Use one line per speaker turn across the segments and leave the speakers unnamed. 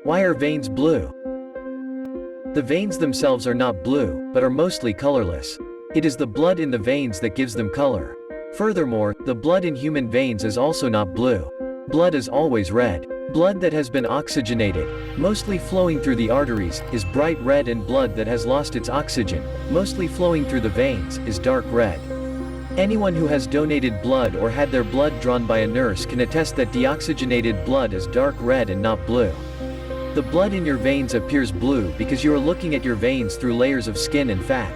Why are veins blue? The veins themselves are not blue, but are mostly colorless. It is the blood in the veins that gives them color. Furthermore, the blood in human veins is also not blue. Blood is always red. Blood that has been oxygenated, mostly flowing through the arteries, is bright red, and blood that has lost its oxygen, mostly flowing through the veins, is dark red. Anyone who has donated blood or had their blood drawn by a nurse can attest that deoxygenated blood is dark red and not blue. The blood in your veins appears blue because you are looking at your veins through layers of skin and fat.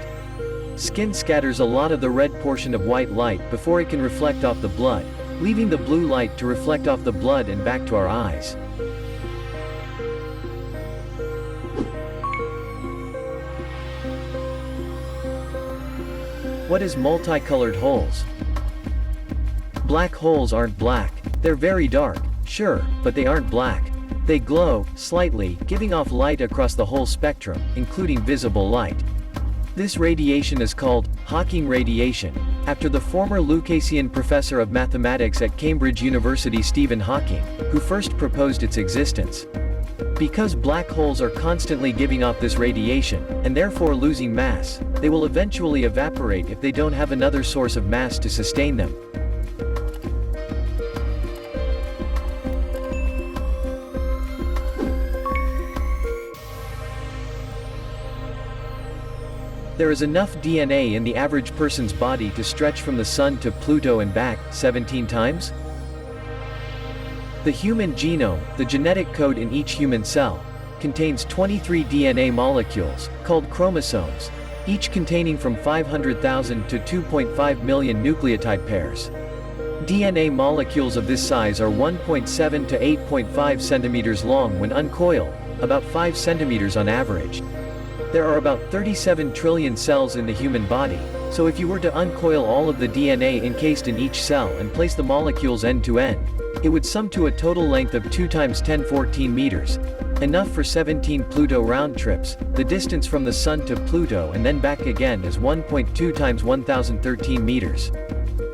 Skin scatters a lot of the red portion of white light before it can reflect off the blood, leaving the blue light to reflect off the blood and back to our eyes. What is multicolored holes? Black holes aren't black. They're very dark, sure, but they aren't black. They glow, slightly, giving off light across the whole spectrum, including visible light. This radiation is called Hawking radiation, after the former Lucasian professor of mathematics at Cambridge University Stephen Hawking, who first proposed its existence. Because black holes are constantly giving off this radiation, and therefore losing mass, they will eventually evaporate if they don't have another source of mass to sustain them. There is enough DNA in the average person's body to stretch from the Sun to Pluto and back 17 times. The human genome, the genetic code in each human cell, contains 23 DNA molecules, called chromosomes, each containing from 500,000 to 2.5 million nucleotide pairs. DNA molecules of this size are 1.7 to 8.5 centimeters long when uncoiled, about 5 centimeters on average. There are about 37 trillion cells in the human body, so if you were to uncoil all of the DNA encased in each cell and place the molecules end to end, it would sum to a total length of 2 × 10^14 meters, enough for 17 Pluto round trips. The distance from the Sun to Pluto and then back again is 1.2 × 1013 meters.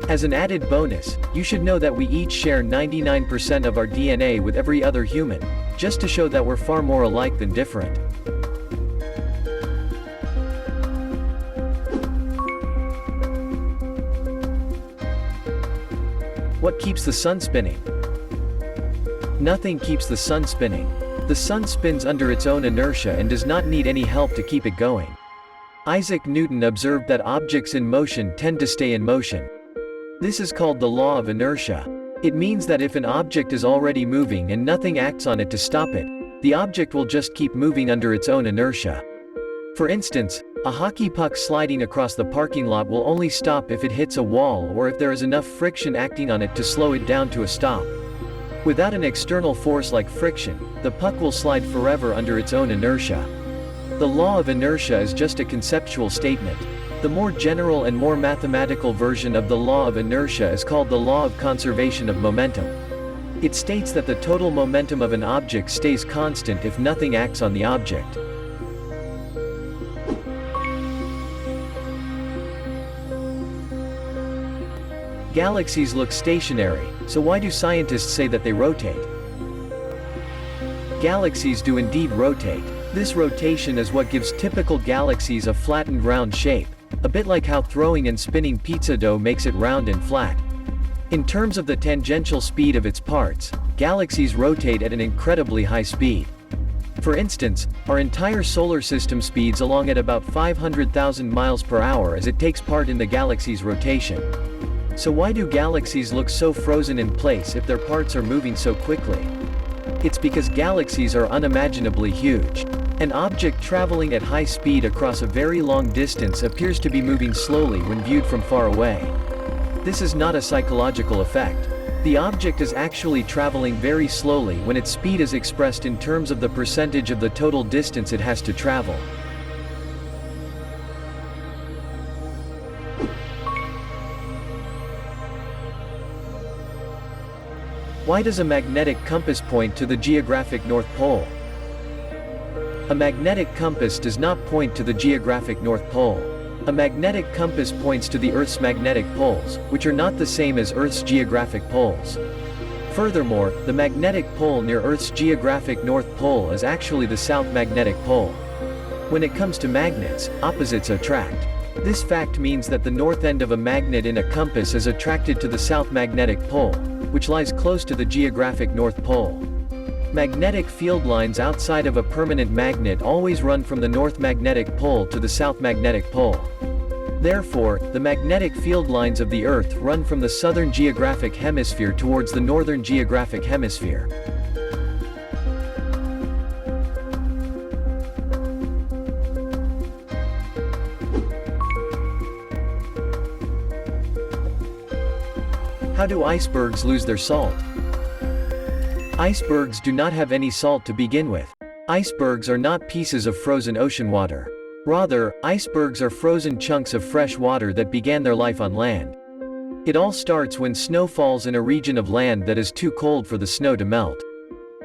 As an added bonus, you should know that we each share 99% of our DNA with every other human, just to show that we're far more alike than different. What keeps the Sun spinning? Nothing keeps the Sun spinning. The Sun spins under its own inertia and does not need any help to keep it going. Isaac Newton observed that objects in motion tend to stay in motion. This is called the law of inertia. It means that if an object is already moving and nothing acts on it to stop it, the object will just keep moving under its own inertia. For instance, a hockey puck sliding across the parking lot will only stop if it hits a wall or if there is enough friction acting on it to slow it down to a stop. Without an external force like friction, the puck will slide forever under its own inertia. The law of inertia is just a conceptual statement. The more general and more mathematical version of the law of inertia is called the law of conservation of momentum. It states that the total momentum of an object stays constant if nothing acts on the object. Galaxies look stationary, so why do scientists say that they rotate? Galaxies do indeed rotate. This rotation is what gives typical galaxies a flattened round shape, a bit like how throwing and spinning pizza dough makes it round and flat. In terms of the tangential speed of its parts, galaxies rotate at an incredibly high speed. For instance, our entire solar system speeds along at about 500,000 miles per hour as it takes part in the galaxy's rotation. So why do galaxies look so frozen in place if their parts are moving so quickly? It's because galaxies are unimaginably huge. An object traveling at high speed across a very long distance appears to be moving slowly when viewed from far away. This is not a psychological effect. The object is actually traveling very slowly when its speed is expressed in terms of the percentage of the total distance it has to travel. Why does a magnetic compass point to the geographic North Pole? A magnetic compass does not point to the geographic North Pole. A magnetic compass points to the Earth's magnetic poles, which are not the same as Earth's geographic poles. Furthermore, the magnetic pole near Earth's geographic North Pole is actually the South Magnetic Pole. When it comes to magnets, opposites attract. This fact means that the north end of a magnet in a compass is attracted to the South Magnetic Pole, which lies close to the geographic North Pole. Magnetic field lines outside of a permanent magnet always run from the North Magnetic Pole to the South Magnetic Pole. Therefore, the magnetic field lines of the Earth run from the southern geographic hemisphere towards the northern geographic hemisphere. How do icebergs lose their salt? Icebergs do not have any salt to begin with. Icebergs are not pieces of frozen ocean water. Rather, icebergs are frozen chunks of fresh water that began their life on land. It all starts when snow falls in a region of land that is too cold for the snow to melt.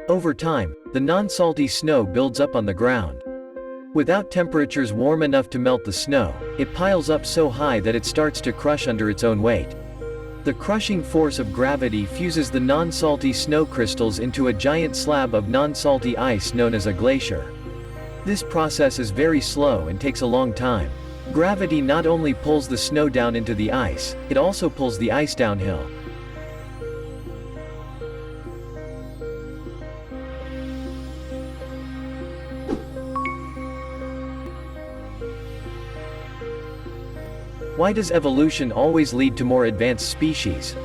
Over time, the non-salty snow builds up on the ground. Without temperatures warm enough to melt the snow, it piles up so high that it starts to crush under its own weight. The crushing force of gravity fuses the non-salty snow crystals into a giant slab of non-salty ice known as a glacier. This process is very slow and takes a long time. Gravity not only pulls the snow down into the ice, it also pulls the ice downhill. Why does evolution always lead to more advanced species?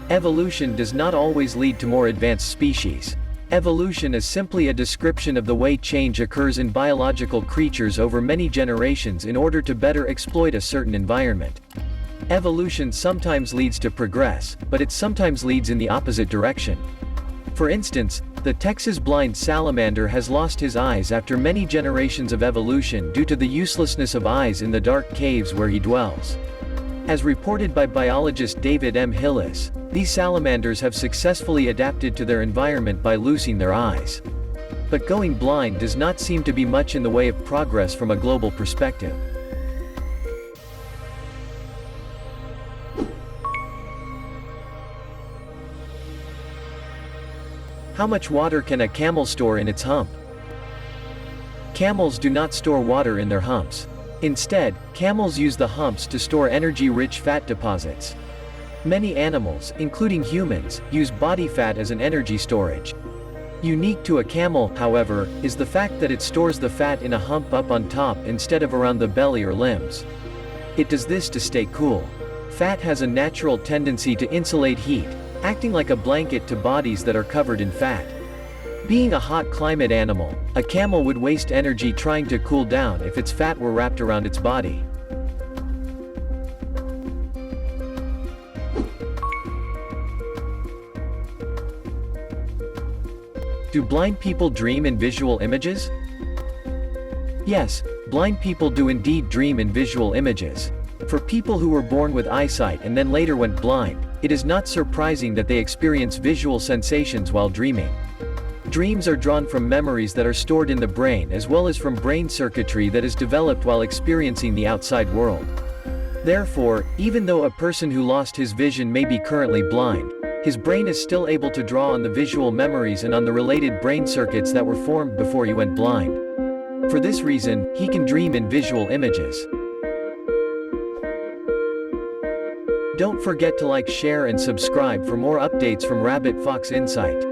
Evolution does not always lead to more advanced species. Evolution is simply a description of the way change occurs in biological creatures over many generations in order to better exploit a certain environment. Evolution sometimes leads to progress, but it sometimes leads in the opposite direction. For instance, the Texas blind salamander has lost his eyes after many generations of evolution due to the uselessness of eyes in the dark caves where he dwells. As reported by biologist David M. Hillis, these salamanders have successfully adapted to their environment by losing their eyes. But going blind does not seem to be much in the way of progress from a global perspective. How much water can a camel store in its hump? Camels do not store water in their humps. Instead, camels use the humps to store energy-rich fat deposits. Many animals, including humans, use body fat as an energy storage. Unique to a camel, however, is the fact that it stores the fat in a hump up on top instead of around the belly or limbs. It does this to stay cool. Fat has a natural tendency to insulate heat, acting like a blanket to bodies that are covered in fat. Being a hot climate animal, a camel would waste energy trying to cool down if its fat were wrapped around its body. Do blind people dream in visual images? Yes, blind people do indeed dream in visual images. For people who were born with eyesight and then later went blind, it is not surprising that they experience visual sensations while dreaming. Dreams are drawn from memories that are stored in the brain as well as from brain circuitry that is developed while experiencing the outside world. Therefore, even though a person who lost his vision may be currently blind, his brain is still able to draw on the visual memories and on the related brain circuits that were formed before he went blind. For this reason, he can dream in visual images. Don't forget to like, share and subscribe for more updates from RABYTFOX Insight.